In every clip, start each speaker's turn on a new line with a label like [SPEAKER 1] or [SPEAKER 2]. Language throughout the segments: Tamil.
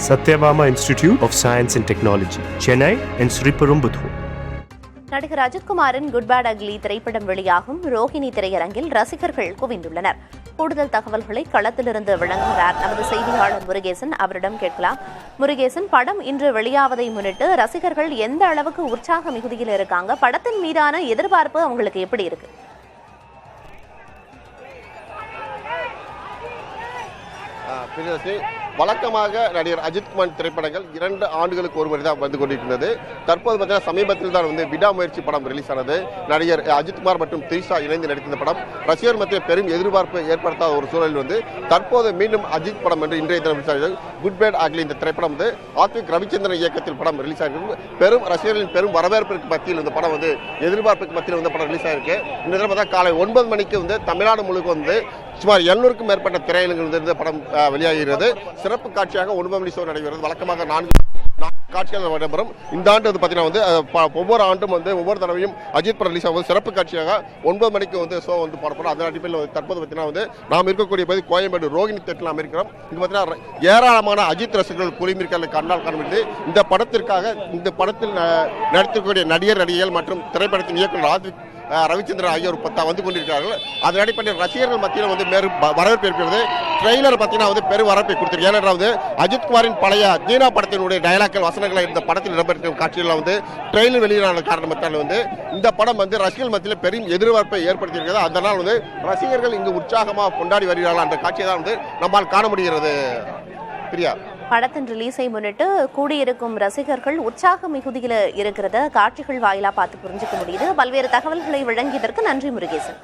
[SPEAKER 1] Satyabama Institute of Science and Technology, Chennai and Sriperumbudur.
[SPEAKER 2] நடிகர் அஜித்குமாரின் குட் பேட் அக்லி திரைப்படம் வெளியாகும் ரோஹிணி திரையரங்கில் ரசிகர்கள் குவிந்துள்ளனர். கூடுதல் தகவல்களை களத்திலிருந்து வழங்குகிறார் நமது செய்தியாளர் முருகேசன். அவரிடம் கேட்கலாம். முருகேசன், படம் இன்று வெளியாவதை முன்னிட்டு ரசிகர்கள் எந்த அளவுக்கு உற்சாக மிகுதியில் இருக்காங்க? படத்தின் மீதான எதிர்பார்ப்பு அவங்களுக்கு எப்படி இருக்கு?
[SPEAKER 3] வழக்கமாக நடிகர் அஜித்குமார் திரைப்படங்கள் 2 ஆண்டுகளுக்கு ஒரு முறை தான் வந்து கொண்டிருக்கிறது. தற்போது பார்த்தீங்கன்னா சமீபத்தில் தான் விடாமுயற்சி படம் ரிலீஸ் ஆனது. நடிகர் அஜித்குமார் மற்றும் திரிஷா இணைந்து நடித்த படம் ரசிகர் மத்தியில் பெரும் எதிர்பார்ப்பை ஏற்படுத்தாத ஒரு சூழலில் தற்போது மீண்டும் அஜித் படம் என்று இன்றைய தினம் ரிலீஸ் ஆகிறது. குட் பேட் அக்லி இந்த திரைப்படம் ஆத்விக் ரவிச்சந்திரன் இயக்கத்தில் படம் ரிலீஸ் ஆகிருக்கு. பெரும் ரசிகர்களின் பெரும் வரவேற்பிற்கு மத்தியில் இந்த படம் எதிர்பார்ப்புக்கு மத்தியில் படம் ரிலீஸ் ஆயிருக்கு. இந்த தினம் காலை 9 மணிக்கு தமிழ்நாடு முழுக்க சுமார் 700க்கும் மேற்பட்ட திரையரங்குகளிலிருந்து படம் வெளியாகிறது. சிறப்பு காட்சியாக 9 மணி ஷோ நடைபெறுகிறது. வழக்கமாக 4 காட்சிகள் நடைபெறும். இந்த ஆண்டு பார்த்தீங்கன்னா ஒவ்வொரு ஆண்டும் ஒவ்வொரு தடவையும் அஜித் படம் ரிலீஸ் ஆகும்போது சிறப்பு காட்சியாக 9 மணிக்கு ஷோ போடப்படும். அதன் அடிப்படையில் தற்போது பார்த்தீங்கன்னா நாம் இருக்கக்கூடிய பகுதி கோயம்பேடு ரோஹிணி தேட்டரில் நாம் இருக்கிறோம். இங்கு பார்த்தீங்கன்னா ஏராளமான அஜித் ரசிகர்கள் குளிமிருக்களை கண்ணால் காண முடியுது. இந்த படத்தில் நடித்திருக்கக்கூடிய நடிகர்கள் மற்றும் திரைப்படத்தின் இயக்குநர் ஆத்விக் ரவிச்சந்திரன் ஆகியோர் வந்து கொண்டிருக்கிறார்கள். அதன் அடிப்படையில் ரசிகர்கள் மத்தியில் வரவேற்பு இருக்கிறது. ட்ரெய்லர் பார்த்தீங்கன்னா பெரும் வரவேற்பை கொடுத்திருக்கு. ஏனென்றால் அஜித்குமாரின் பழைய தீனா படத்தினுடைய டயலாக்கள் வசனங்களை இந்த படத்தில் இடம்பெற்ற காட்சிகள் ட்ரெய்லர் வெளியான காரணத்தால் இந்த படம் ரசிகர்கள் மத்தியில் பெரும் எதிர்பார்ப்பை ஏற்படுத்தியிருக்கிறது. அதனால் ரசிகர்கள் இங்கு உற்சாகமாக கொண்டாடி வருகிறார்கள் என்ற காட்சியை தான் நம்மால் காண முடிகிறது. பிரியா,
[SPEAKER 2] படத்தின் ரிலீஸை முன்னிட்டு கூடியிருக்கும் ரசிகர்கள் உற்சாக மிகுதியில் இருக்கிறத காட்சிகள் வாயிலா பார்த்து புரிஞ்சுக்க முடியுது. பல்வேறு தகவல்களை வழங்கியதற்கு நன்றி முருகேசன்.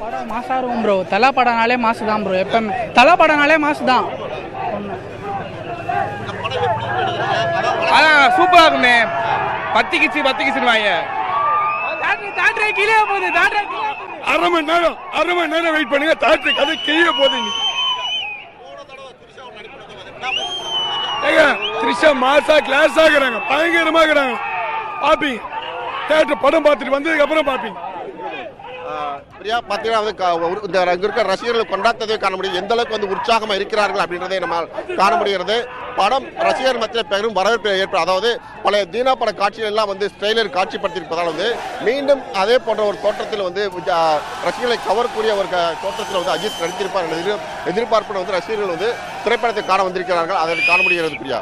[SPEAKER 4] படம் மாசா இருக்கும் ப்ரோ. தலை படம்னாலே மாசு தான் ப்ரோ. எப்பவுமே தலை படம்னாலே மாசு தான்.
[SPEAKER 5] அதான் சூப்பரா இருக்குமே. பத்திக்கிச்சு வாங்க. கீழே போகுது. அரை மணி நேரம் வெயிட் பண்ணுங்க. தாட்ரி கதை கீழே போகுது. திரிஷா மாசா கிளாஸ் ஆகுறாங்க, பயங்கரமா இருக்கிறாங்க. பாப்பீங்க தேட்டர் படம் பார்த்துட்டு வந்ததுக்கு அப்புறம் பாப்பீங்க.
[SPEAKER 3] ரசிகர்கள் கொண்டாட்டத்தை காண முடியும். எந்த அளவுக்கு உற்சாகமா இருக்கிறார்கள் அப்படின்றதை நம்ம காண முடிகிறது. படம் ரசிகர் மத்தியில் பெரும் வரவேற்பு ஏற்படும். அதாவது பழைய தீனா பட காட்சிகள் எல்லாம் ட்ரெய்லர் காட்சிப்படுத்தியிருப்பதால் மீண்டும் அதே போன்ற ஒரு தோற்றத்தில் ரசிகர்களை கவரக்கூடிய ஒரு தோற்றத்தில் அஜித் நடித்திருப்பார் என்ற எதிர்பார்ப்பு ரசிகர்கள் திரைப்படத்தை காண வந்திருக்கிறார்கள். அதை காண முடிகிறது. பிரியா,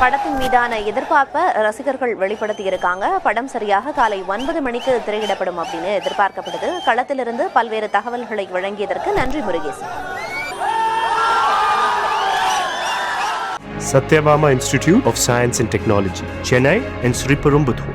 [SPEAKER 2] படத்தின் மீதான எதிர்பார்ப்பை ரசிகர்கள் வெளிப்படுத்தியிருக்காங்க. படம் சரியாக காலை 9 மணிக்கு திரையிடப்படும் அப்படின்னு எதிர்பார்க்கப்படுது. களத்திலிருந்து பல்வேறு தகவல்களை வழங்கியதற்கு நன்றி Murugesan.
[SPEAKER 1] Satyabama Institute of Science and Technology, Chennai and Sriperumbudur.